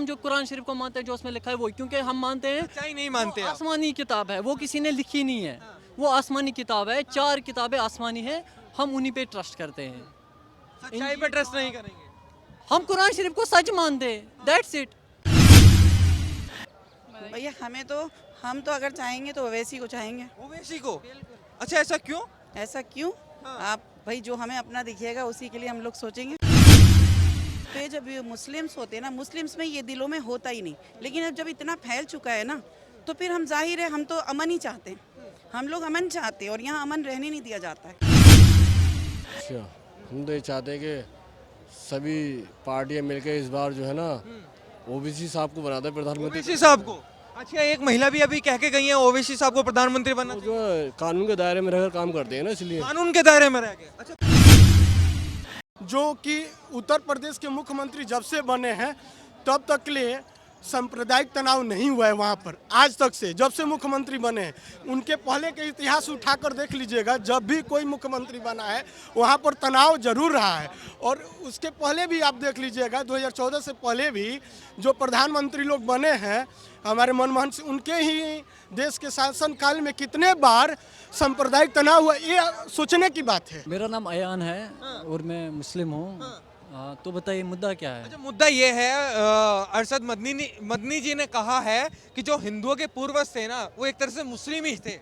जो कुरान शरीफ को मानते हैं, जो उसमें लिखा है वो, क्योंकि हम मानते हैं सच्चाई नहीं मानते वो आप। आसमानी किताब है, वो किसी ने लिखी नहीं है, वो आसमानी किताब है, 4 किताबें आसमानी है, हम उन्हीं पे ट्रस्ट करते हैं। सच्चाई पे ट्रस्ट नहीं करेंगे। हम कुरान शरीफ को सच मानते हैं, दैट्स इट। भैया हम तो अगर चाहेंगे तो ओवैसी को चाहेंगे। ओवैसी को? अच्छा, ऐसा क्यों? ऐसा क्यों? आप भाई जो हमें अपना दिखेगा उसी के लिए हम लोग सोचेंगे। तो ये जब ये मुस्लिम्स होते हैं ना, मुस्लिम्स में ये दिलों में होता ही नहीं, लेकिन अब जब इतना फैल चुका है ना, तो फिर हम जाहिर है हम तो अमन ही चाहते हैं, हम लोग अमन चाहते हैं और यहाँ अमन रहने नहीं दिया जाता है। अच्छा, हम तो ये चाहते हैं कि सभी पार्टियां मिलकर इस बार जो है ना ओबीसी साहब को बना दे प्रधानमंत्री। ओवैसी साहब को? अच्छा, एक महिला भी अभी कह के गई है ओवैसी साहब को प्रधानमंत्री बनना वो चाहिए। जो है कानून के दायरे में रहकर काम करते हैं ना, इसलिए। कानून के दायरे में रह गए। अच्छा, जो कि उत्तर प्रदेश के मुख्यमंत्री जब से बने हैं तब तक के लिए सांप्रदायिक तनाव नहीं हुआ है वहाँ पर, आज तक से जब से मुख्यमंत्री बने हैं। उनके पहले के इतिहास उठाकर देख लीजिएगा, जब भी कोई मुख्यमंत्री बना है वहाँ पर तनाव जरूर रहा है। और उसके पहले भी आप देख लीजिएगा, 2014 से पहले भी जो प्रधानमंत्री लोग बने हैं हमारे मनमोहन सिंह, उनके ही देश के शासन काल में कितने बार सांप्रदायिक तनाव हुआ, ये सोचने की बात है। मेरा नाम अयान है और मैं मुस्लिम हूँ। तो बताइए मुद्दा क्या है? अच्छा, मुद्दा ये है, अरशद मदनी जी ने कहा है कि जो हिंदुओं के पूर्वज थे ना, वो एक तरह से मुस्लिम ही थे।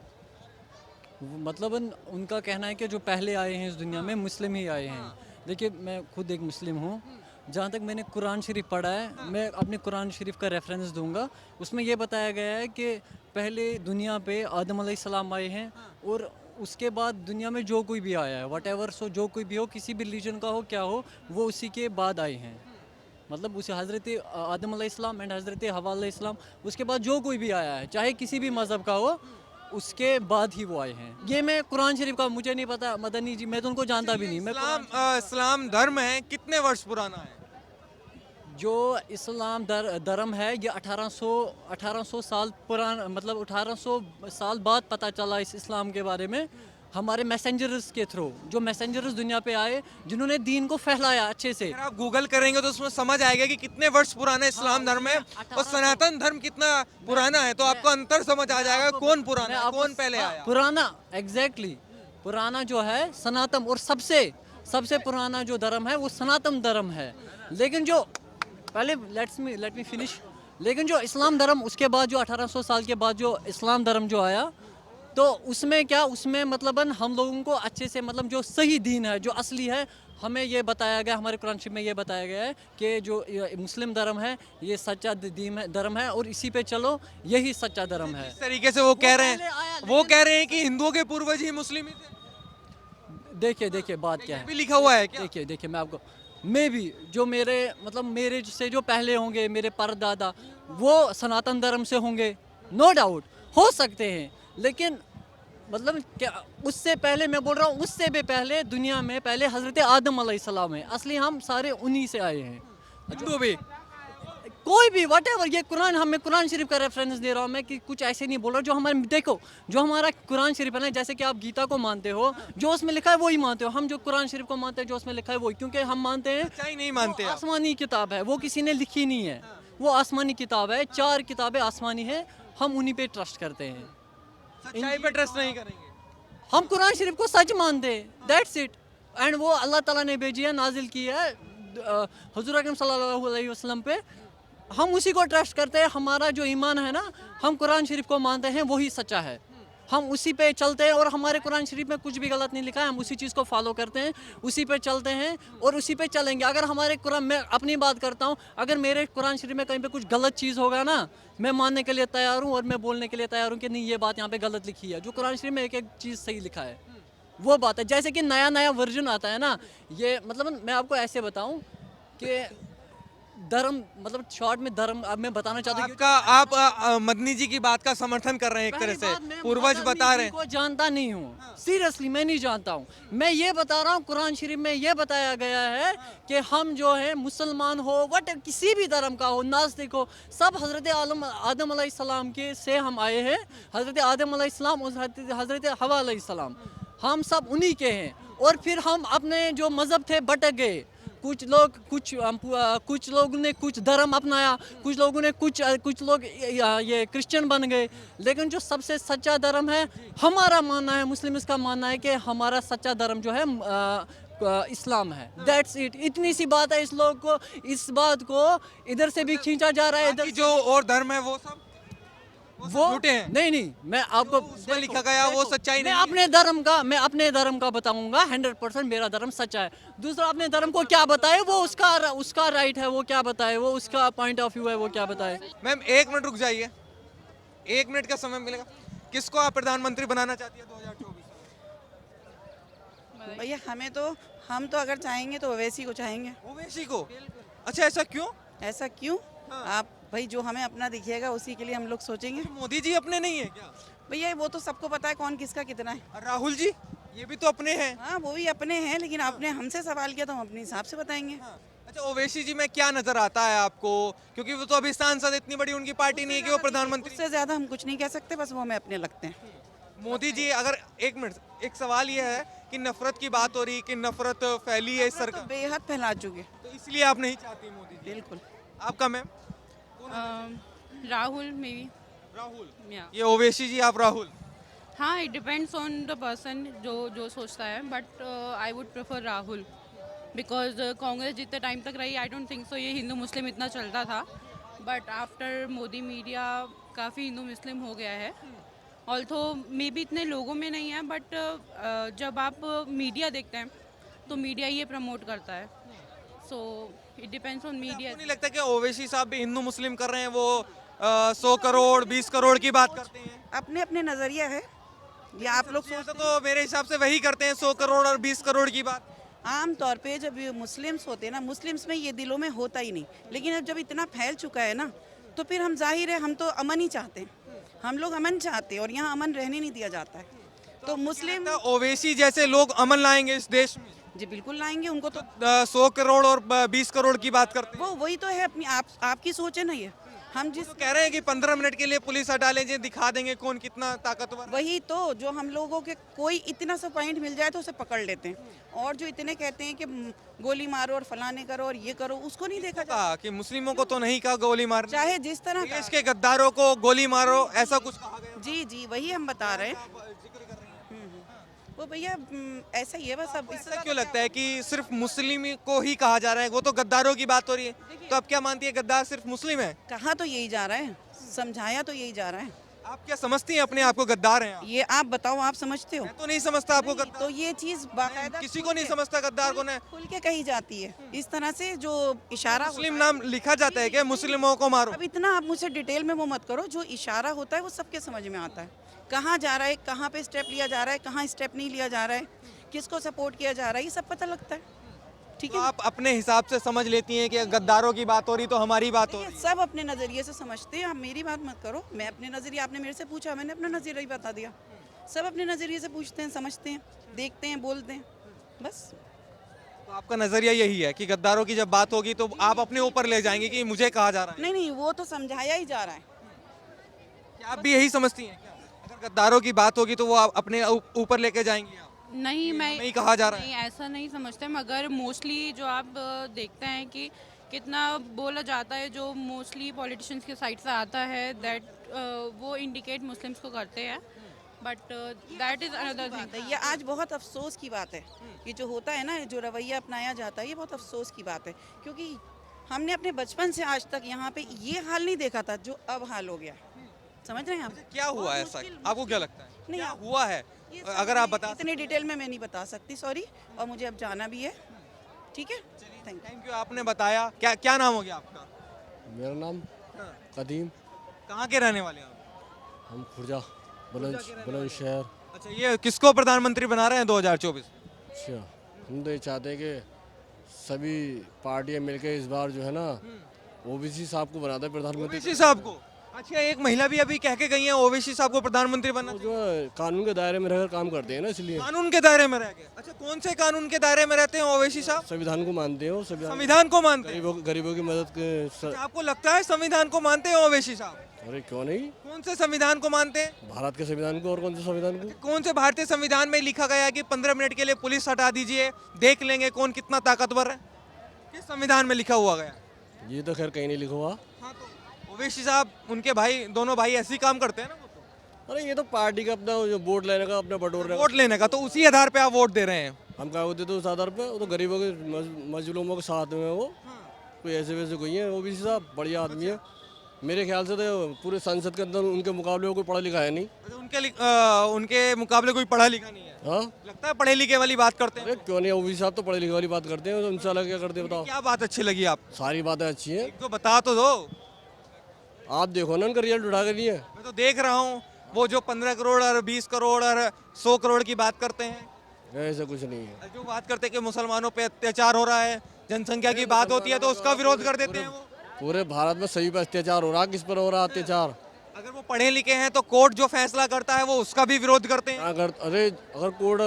मतलब उनका कहना है कि जो पहले आए हैं इस दुनिया में मुस्लिम ही आए हैं। देखिए, मैं खुद एक मुस्लिम हूँ। जहाँ तक मैंने कुरान शरीफ पढ़ा है, मैं अपने कुरान शरीफ का रेफरेंस दूंगा। उसमें ये बताया गया है कि पहले दुनिया पे आदम अलैहिस्सलाम आए हैं और उसके बाद दुनिया में जो कोई भी आया है, वट एवर, सो जो कोई भी हो, किसी भी रिलीजन का हो, क्या हो, वो उसी के बाद आए हैं। मतलब उसे हज़रत आदम अलैहिस्सलाम एंड हज़रत हवा अलैहिस्सलाम, उसके बाद जो कोई भी आया है, चाहे किसी भी मज़हब का हो, उसके बाद ही वो आए हैं। ये मैं कुरान शरीफ का, मुझे नहीं पता मदनी जी, मैं तो उनको जानता भी नहीं। मैं इस्लाम धर्म है, कितने वर्ष पुराना है? जो इस्लाम धर्म है ये 1800 साल पुराना, मतलब 1800 साल बाद पता चला इस इस्लाम के बारे में, हमारे मैसेंजर्स के थ्रू। जो मैसेंजर्स दुनिया पे आए, जिन्होंने दीन को फैलाया अच्छे से। अगर आप गूगल करेंगे तो उसमें समझ आएगा कि कितने वर्ष पुराना इस्लाम धर्म है और सनातन धर्म कितना पुराना है, तो आपको अंतर समझ आ जाएगा कौन पुराना है, कौन पहले आया। पुराना, एग्जैक्टली, पुराना जो है सनातन, और सबसे पुराना जो धर्म है वो सनातन धर्म है। लेकिन जो पहले लेट मी फिनिश। लेकिन जो इस्लाम धर्म, उसके बाद जो 1800 साल के बाद जो इस्लाम धर्म जो आया, तो उसमें क्या, उसमें मतलब हम लोगों को अच्छे से, मतलब जो सही दीन है, जो असली है, हमें ये बताया गया, हमारे कुरान शरीफ में ये बताया गया है कि जो मुस्लिम धर्म है ये सच्चा धर्म है और इसी पे चलो, यही सच्चा धर्म है। इस तरीके से वो कह रहे हैं कि हिंदुओं के पूर्वज ही मुस्लिम ही थे। देखिए बात क्या है, भी लिखा हुआ है क्या? देखिए मैं आपको, मैं भी जो मेरे से जो पहले होंगे, मेरे परदादा, वो सनातन धर्म से होंगे, नो डाउट, हो सकते हैं। लेकिन मतलब क्या, उससे पहले मैं बोल रहा हूँ, उससे भी पहले दुनिया में पहले हज़रत आदम अलैहिस्सलाम है, असली हम सारे उन्हीं से आए हैं। हिंदू भी? कोई भी वट एवर, ये मैं कुरान शरीफ का रेफरेंस दे रहा हूँ, मैं कि कुछ ऐसे नहीं बोल रहा। जो हमारे, देखो, जो हमारा कुरान शरीफ है ना, जैसे कि आप गीता को मानते हो, जो उसमें लिखा है वही मानते हो, हम जो कुरान शरीफ को मानते हैं, जो उसमें लिखा है वही, क्योंकि हम मानते हैं सच्चाई नहीं मानते वो आप। आसमानी किताब है, वो किसी ने लिखी नहीं है, वो आसमानी किताब है, 4 किताबें आसमानी है, हम उन्हीं पे ट्रस्ट करते हैं। सच्चाई पे ट्रस्ट नहीं करेंगे। हम कुरान शरीफ को सच मानते हैं, दैट्स इट। एंड वो अल्लाह ताला ने भेजी है, नाजिल की है हुजूर अकरम सल्लल्लाहु अलैहि वसल्लम पे, हम उसी को ट्रस्ट करते हैं। हमारा जो ईमान है ना, हम कुरान शरीफ को मानते हैं, वही सच्चा है, हम उसी पे चलते हैं। और हमारे कुरान शरीफ में कुछ भी गलत नहीं लिखा है, हम उसी चीज़ को फॉलो करते हैं, उसी पे चलते हैं और उसी पे चलेंगे। अगर हमारे कुरान, मैं अपनी बात करता हूँ, अगर मेरे कुरान शरीफ में कहीं पे कुछ गलत चीज़ होगा ना, मैं मानने के लिए तैयार हूँ और मैं बोलने के लिए तैयार हूँ कि नहीं, ये बात यहाँ पे गलत लिखी है। जो कुरान शरीफ में एक एक चीज़ सही लिखा है, वो बात है। जैसे कि नया वर्जन आता है ना, ये मतलब मैं आपको ऐसे बताऊँ कि धर्म, मतलब शॉर्ट में धर्म, अब मैं बताना चाहता हूँ आप मदनी जी की बात का समर्थन कर रहे हैं, एक तरह से पूर्वज बता रहे हैं। को जानता नहीं हूँ, सीरियसली मैं नहीं जानता हूँ। मैं ये बता रहा हूँ, कुरान शरीफ में ये बताया गया है कि हम जो है मुसलमान हो, वट किसी भी धर्म का हो, नास्तिक हो, सब हज़रत आदम अलैहिस्सलाम के से हम आए हैं। हज़रत आदम अलैहिस्सलाम और हज़रत हवा अलैहिस्सलाम, हम सब उन्हीं के हैं। और फिर हम अपने जो मज़हब थे भटक गए, कुछ लोगों ने कुछ धर्म अपनाया, कुछ लोगों ने कुछ लोग ये क्रिश्चियन बन गए, लेकिन जो सबसे सच्चा धर्म है, हमारा मानना है, मुस्लिम्स का मानना है कि हमारा सच्चा धर्म जो है इस्लाम है। That's it. इतनी सी बात है। इस बात को इधर से भी खींचा जा रहा है, इधर बाकी जो और धर्म है वो सब झूठे हैं। नहीं, मैं आपको उसमें लिखा गया वो सच्चाई मैं नहीं है। मैं अपने धर्म का बताऊंगा। 100% मेरा धर्म सच्चा है। दूसरा अपने धर्म को क्या बताए, वो उसका राइट है, वो क्या बताए, वो उसका पॉइंट ऑफ व्यू है, वो क्या बताए। मैम 1 मिनट रुक जाइए, 1 मिनट का समय मिलेगा। किसको आप प्रधानमंत्री बनाना चाहती है 2024 में? भैया हम तो अगर चाहेंगे तो ओवैसी को चाहेंगे। ओवैसी को? अच्छा, ऐसा क्यों? ऐसा क्यों? आप भाई जो हमें अपना दिखेगा उसी के लिए हम लोग सोचेंगे। मोदी जी अपने नहीं है क्या? भैया वो तो सबको पता है कौन किसका कितना है। और राहुल जी, ये भी तो अपने हैं। हाँ वो भी अपने हैं, लेकिन आपने हमसे सवाल किया तो हम अपने हिसाब से बताएंगे। अच्छा, ओवैसी जी में क्या नजर आता है आपको? क्योंकि वो तो अभी सांसद, इतनी बड़ी उनकी पार्टी नहीं है कि वो प्रधानमंत्री। उससे ज्यादा हम कुछ नहीं कह सकते, बस वो हमें अपने लगते हैं। मोदी जी, अगर 1 मिनट, एक सवाल ये है कि नफरत की बात हो रही, कि नफरत फैली है इस तो सरकार, बेहद फैला चुके। तो इसलिए आप नहीं चाहती मोदी जी? बिल्कुल। आपका ma'am? Rahul may be. Rahul. या ये ओवैसी जी, आप राहुल। हाँ, it depends on the person जो सोचता है, but I would prefer Rahul because Congress जितने टाइम तक रही, आई डोंट थिंक सो ये हिंदू मुस्लिम इतना चलता था, बट आफ्टर मोदी मीडिया काफ़ी हिंदू मुस्लिम हो गया है। ऑल्थो मे बी इतने लोगों में नहीं है, बट जब आप मीडिया देखते हैं तो मीडिया ये प्रमोट करता है, so it depends on media. आपको नहीं लगता कि ओवैसी साहब भी हिंदू मुस्लिम कर रहे हैं? वो 100 करोड़ 20 करोड़ की बात करते हैं। अपने अपने नजरिया है, या आप लोग ऐसा तो मेरे हिसाब से वही करते हैं, 100 करोड़ और 20 करोड़ की बात। आम तौर पे जब ये मुस्लिम्स होते हैं ना, मुस्लिम्स में ये दिलों में होता ही नहीं, लेकिन अब जब इतना फैल चुका है ना, तो फिर हम जाहिर है हम तो अमन ही चाहते हैं। हम लोग अमन चाहते हैं और यहाँ अमन रहने नहीं दिया जाता है। तो मुस्लिम ओवैसी जैसे लोग अमन लाएंगे इस देश में? जी बिल्कुल लाएंगे। उनको तो 100 करोड़ और 20 करोड़ की बात करते हैं। वो वही तो है, अपनी आपकी सोच है ना ये। हम जिस तो कह रहे हैं कि 15 मिनट के लिए पुलिस हटा लेंगे, दिखा देंगे कौन कितना ताकतवर है। वही तो, जो हम लोगों के कोई इतना सा पॉइंट मिल जाए तो उसे पकड़ लेते हैं, और जो इतने कहते हैं कि गोली मारो और फलाने करो और ये करो, उसको नहीं देखा जाता। कहा कि मुस्लिमों को तो नहीं कहा गोली मारने, चाहे जिस तरह का। देश के गद्दारों को गोली मारो, ऐसा कुछ कहा गया। जी वही हम बता रहे हैं। वो भैया ऐसा ही है बस। अब ऐसा क्यों लगता है कि सिर्फ मुस्लिम को ही कहा जा रहा है? वो तो गद्दारों की बात हो रही है, तो अब क्या मानती है गद्दार सिर्फ मुस्लिम है? कहा तो यही जा रहा है, समझाया तो यही जा रहा है। आप क्या समझती हैं अपने आप को गद्दार हैं आप? ये आप बताओ, आप समझते हो? मैं तो नहीं समझता आपको गद्दार। तो ये चीज बाकायदा किसी को नहीं समझता गद्दार को ना। खुल के कही जाती है, इस तरह से जो इशारा मुस्लिम होता है। नाम लिखा जाता है कि मुस्लिमों को मारो। अब इतना आप मुझसे डिटेल में वो मत करो। जो इशारा होता है वो सबके समझ में आता है, कहाँ जा रहा है, कहाँ पे स्टेप लिया जा रहा है, कहाँ स्टेप नहीं लिया जा रहा है, किसको सपोर्ट किया जा रहा है, ये सब पता लगता है। ठीक तो है, आप अपने हिसाब से समझ लेती हैं कि गद्दारों की बात हो रही तो हमारी बात हो ये रही। सब अपने नज़रिए से समझते हैं। आप मेरी बात मत करो, मैं अपने नज़रिए, आपने मेरे से पूछा, मैंने अपना नज़रिया ही बता दिया। सब अपने नज़रिए से पूछते हैं, समझते हैं, देखते हैं, बोलते हैं, बस। तो आपका नजरिया यही है कि गद्दारों की जब बात होगी तो आप अपने ऊपर ले जाएंगे कि मुझे कहा जा रहा है? नहीं, वो तो समझाया ही जा रहा है। क्या आप भी यही समझती हैं क्या? अगर गद्दारों की बात होगी तो वो आप अपने ऊपर लेके जाएंगी आप? नहीं, मैं नहीं कहा जा रहा है। नहीं, ऐसा नहीं समझते, मगर मोस्टली जो आप देखते हैं कि कितना बोला जाता है, जो मोस्टली पॉलिटिशियंस के साइड से आता है, दैट वो इंडिकेट मुस्लिम्स को करते हैं, but that is another thing. ये आज बहुत अफसोस की बात है, ये जो होता है ना, जो रवैया अपनाया जाता है, ये बहुत अफसोस की बात है, क्योंकि हमने अपने बचपन से आज तक यहाँ पे ये हाल नहीं देखा था जो अब हाल हो गया। समझ रहे हैं आप? क्या हुआ है ऐसा? आपको क्या लगता है नहीं, क्या आप- हुआ है? ये सब अगर आप मैं बता इतने डिटेल में मैं नहीं बता सकती, सॉरी, और मुझे अब जाना भी है। ठीक है, थैंक यू। थैंक यू, आपने बताया। क्या क्या नाम हो गया आपका? मेरा नाम कदीम। कहाँ के रहने वाले हैं आप? हम खुर्जा बुलंदशहर। अच्छा, ये किसको प्रधानमंत्री बना रहे हैं 2024? अच्छा, हम तो ये चाहते हैं कि सभी पार्टियां मिलकर इस बार जो है ना ओबीसी साहब को बनाते प्रधानमंत्री। ओवैसी साहब को? अच्छा, एक महिला भी अभी कह के गई है ओवैसी साहब को प्रधानमंत्री बनना वो जो है कानून के दायरे में रहकर काम करते हैं ना, इसलिए कानून के दायरे में रह गए। अच्छा, कौन से कानून के दायरे में रहते हैं ओवैसी साहब? संविधान को मानते हैं, वो संविधान को मानते हैं? गरीबों की मदद के अच्छा, आपको लगता है संविधान को मानते हैं ओवैसी साहब? अरे क्यों नहीं, कौन से संविधान को मानते हैं? भारत के संविधान को। और कौन से संविधान को? कौन से भारतीय संविधान में लिखा गया है कि 15 मिनट के लिए पुलिस हटा दीजिए, देख लेंगे कौन कितना ताकतवर है? किस संविधान में लिखा हुआ गया? ये तो खैर कहीं नहीं लिखा हुआ। हाँ, तो ओवैसी साहब उनके भाई, दोनों भाई ऐसे ही काम करते हैं ना वो तो। अरे ये तो पार्टी का अपना जो वोट लेने का, अपना बटोरने का। वोट लेने का, तो उसी आधार पे आप वोट दे रहे हैं। हम क्या होते तो उस आधार पे, वो तो गरीबों के मजलूमों के साथ में है वो। कोई ऐसे वैसे कोई है, ओबीसी साहब बढ़िया आदमी है। मेरे ख्याल से तो पूरे संसद के अंदर उनके मुकाबले कोई पढ़ा लिखा है नहीं। अच्छा, उनके मुकाबले कोई पढ़ा लिखा नहीं है। हाँ, लगता है पढ़े लिखे वाली बात करते हैं। अरे क्यों नहीं, ओबीसी साहब तो पढ़े लिखे वाली बात करते हैं, तो उनसे अलग क्या करते हैं बताओ। क्या बात अच्छी लगी आप? सारी बातें अच्छी हैं, एक तो बता तो दो। आप देखो ना उनका रिजल्ट उठा के लिए। मैं तो देख रहा हूँ, वो जो 15 करोड़ और 20 करोड़ और 100 करोड़ की बात करते हैं, ऐसा कुछ नहीं है। जो बात करते हैं कि मुसलमानों पे अत्याचार हो रहा है, जनसंख्या की बात होती है तो उसका विरोध कर देते हैं वो। पूरे भारत में सभी पर अत्याचार हो रहा है, किस पर हो रहा है अत्याचार? अगर वो पढ़े लिखे हैं तो कोर्ट जो फैसला करता है वो उसका भी विरोध करते हैं। अगर कोर्ट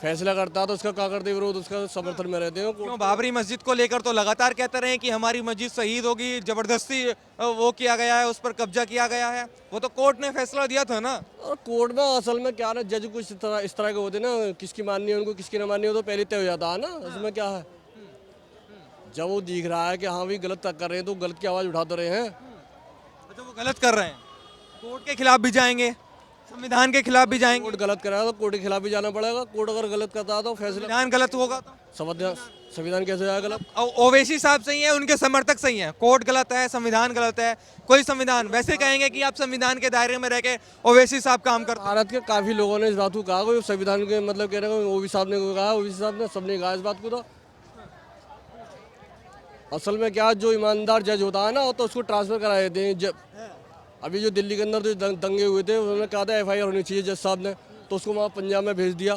फैसला करता है तो उसका क्या करते विरोध, उसका समर्थन में रहते हैं। क्यों बाबरी मस्जिद को लेकर तो लगातार कहते रहे कि हमारी मस्जिद शहीद होगी, जबरदस्ती वो किया गया है, उस पर कब्जा किया गया है। वो तो कोर्ट ने फैसला दिया था ना। और कोर्ट में असल में क्या ना, जज कुछ इस तरह के होते ना, किसकी माननी है उनको, किसकी ना माननी हो, तो पहले तय हो जाता है ना। इसमें क्या है, जब वो दिख रहा है कि हाँ भी गलत कर रहे हैं तो गलत की आवाज उठाते रहे हैं। अच्छा, वो गलत कर रहे हैं, कोर्ट के खिलाफ भी जाएंगे, संविधान के खिलाफ भी जाएंगे। कोर्ट गलत कराया तो कोर्ट के खिलाफ भी जाना पड़ेगा। कोर्ट अगर गलत करता है तो फैसला, संविधान गलत होगा तो संविधान कैसे जाएगा गलत? ओवैसी साहब सही है, उनके समर्थक सही हैं, कोर्ट गलत है, संविधान गलत है। कोई संविधान वैसे कहेंगे कि आप संविधान के दायरे में रह के ओवैसी साहब काम करते हैं। भारत के काफी लोगों ने इस बात को कहा, कोई संविधान के मतलब कह रहे हैं, ओबीसी साहब ने कहा, ओबीसी साहब ने, सबने कहा इस बात को। तो असल में क्या, जो ईमानदार जज होता है ना, तो उसको ट्रांसफर करा देते हैं। जब अभी जो दिल्ली के अंदर जो दंगे हुए थे, उन्होंने कहा था FIR होनी चाहिए, जज साहब ने, तो उसको वहाँ पंजाब में भेज दिया।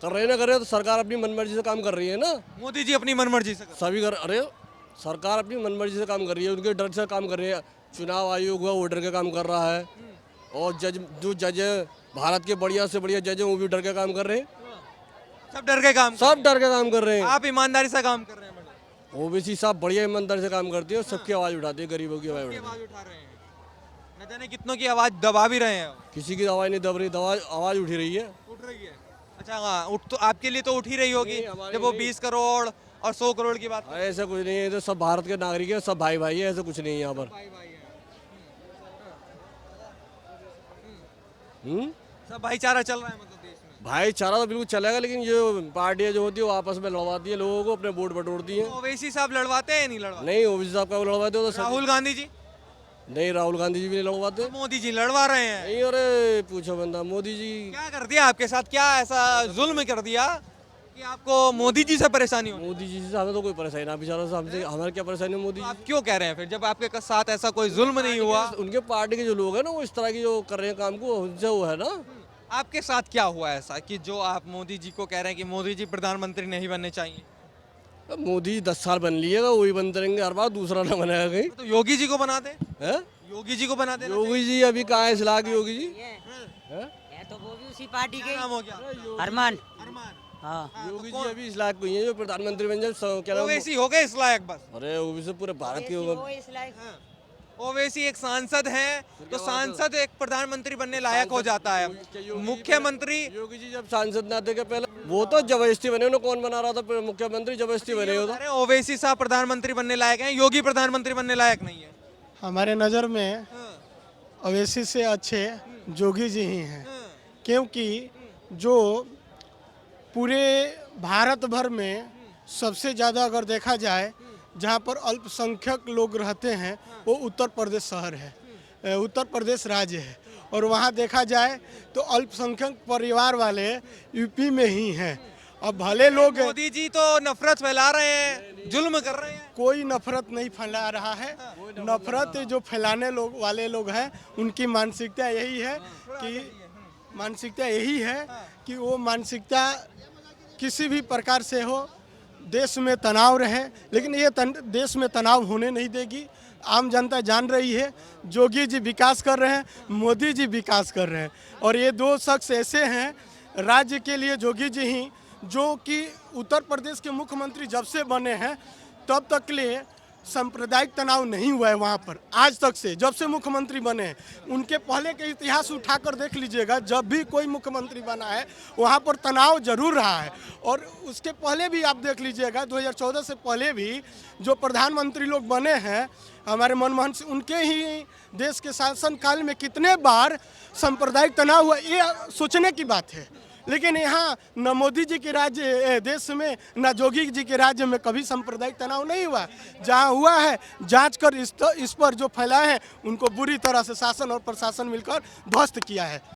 कर रहे ना कर रहे, तो सरकार अपनी मनमर्जी से काम कर रही है ना। मोदी जी अपनी मनमर्जी से सभी कर, अरे सरकार अपनी मनमर्जी से काम कर रही है, उनके डर से काम कर रही है। चुनाव आयोग हुआ, वो डर के काम कर रहा है। और जो जज है भारत के बढ़िया से बढ़िया जज है, वो भी डर के काम कर रहे हैं। सब डर के काम, सब डर के काम कर रहे हैं। आप ईमानदारी से काम कर रहे हैं। ओबीसी साहब बढ़िया ईमानदारी से काम करती है और सबकी आवाज उठाती है, गरीबों की आवाज उठाती है। आवाज उठा रहे हैं, न जाने कितनों की आवाज दबा भी रहे हैं। किसी की आवाज नहीं दब रही, आवाज उठी रही है। उठ रही है। अच्छा, हाँ, उठ तो आपके लिए तो उठ ही रही होगी नहीं, हमारे जब वो लिए- 20 करोड़ और 100 करोड़ की बात। ऐसा कुछ नहीं है, तो सब भारत के नागरिक है, सब भाई भाई है, ऐसा कुछ नहीं है यहाँ पर। सब भाईचारा चल रहा है मतलब देश में। भाईचारा तो बिल्कुल चलेगा, लेकिन जो पार्टियां जो होती है वो आपस में लड़वाती है लोगों को, अपने वोट बटोरती हैं। ओवैसी साहब लड़वाते हैं, नहीं लड़वाते? नहीं, ओबीसी साहब का वो लड़वाते हो तो राहुल गांधी जी? नहीं, राहुल गांधी जी भी नहीं लड़वाते। मोदी जी लड़वा रहे हैं। नहीं, अरे पूछो बंदा, मोदी जी क्या कर दिया आपके साथ, क्या ऐसा जुल्म कर दिया कि आपको मोदी जी से परेशानी हो? मोदी जी से हमें तो कोई परेशानी ना, बेचारा से हमसे हमारे क्या परेशानी है मोदी आप जी। क्यों कह रहे हैं फिर, जब आपके साथ ऐसा कोई जुल्म नहीं हुआ? उनके पार्टी के जो लोग हैं ना, वो इस तरह की जो कर रहे हैं काम को, उनसे वो है ना। आपके साथ क्या हुआ ऐसा कि जो आप मोदी जी को कह रहे हैं कि मोदी जी प्रधानमंत्री नहीं बनने चाहिए? मोदी जी 10 साल बन लिएगा, वही बनते रहेंगे हर बार, दूसरा ना बनाएगा कहीं। तो योगी जी को बना दे, है योगी जी को बना देना योगी जी अभी कहाँ है, इस्लाह की योगी जी हैं? है तो वो भी उसी पार्टी चाहिए। के क्या नाम हो गया? अरमान। अरमान। हाँ, योगी जी अभी इस्लाह कोई है जो प्रधानमंत्री बन जाए, क्या नाम? ओवैसी हो गए इस लायक बस। अरे ओबीसी से पूरे भारत के वो इस लायक ओवैसी एक सांसद है, तो सांसद एक प्रधानमंत्री बनने लायक हो जाता है। मुख्यमंत्री योगी जी जब सांसद ना थे क्या पहले, वो तो जबरदस्ती बने, उन्हें कौन बना रहा था मुख्यमंत्री, जबरदस्ती बने हो तो। अरे ओवैसी साहब प्रधानमंत्री बनने लायक हैं, योगी प्रधानमंत्री बनने लायक नहीं है। हमारे नज़र में ओवैसी से अच्छे जोगी जी ही हैं, क्योंकि जो पूरे भारत भर में सबसे ज़्यादा अगर देखा जाए जहाँ पर अल्पसंख्यक लोग रहते हैं वो उत्तर प्रदेश शहर है, उत्तर प्रदेश राज्य है। और वहाँ देखा जाए तो अल्पसंख्यक परिवार वाले यूपी में ही हैं। अब भले लोग, मोदी जी तो नफरत फैला रहे हैं, जुल्म कर रहे हैं। कोई नफरत नहीं फैला रहा है। नफरत जो फैलाने वाले लोग हैं उनकी मानसिकता यही है कि वो मानसिकता किसी भी प्रकार से हो, देश में तनाव रहे, लेकिन ये देश में तनाव होने नहीं देगी। आम जनता जान रही है, जोगी जी विकास कर रहे हैं, मोदी जी विकास कर रहे हैं, और ये दो शख्स ऐसे हैं राज्य के लिए, जोगी जी ही, जो कि उत्तर प्रदेश के मुख्यमंत्री जब से बने हैं तब तक लिए सांप्रदायिक तनाव नहीं हुआ है वहाँ पर आज तक से, जब से मुख्यमंत्री बने हैं। उनके पहले के इतिहास उठाकर देख लीजिएगा, जब भी कोई मुख्यमंत्री बना है वहाँ पर तनाव जरूर रहा है। और उसके पहले भी आप देख लीजिएगा, 2014 से पहले भी जो प्रधानमंत्री लोग बने हैं हमारे मनमोहन सिंह, उनके ही देश के शासन काल में कितने बार सांप्रदायिक तनाव हुआ, ये सोचने की बात है। लेकिन यहाँ न मोदी जी के राज्य देश में न जोगी जी के राज्य में कभी सांप्रदायिक तनाव नहीं हुआ। जहाँ हुआ है जांच कर इस पर जो फैलाए हैं उनको बुरी तरह से शासन और प्रशासन मिलकर ध्वस्त किया है।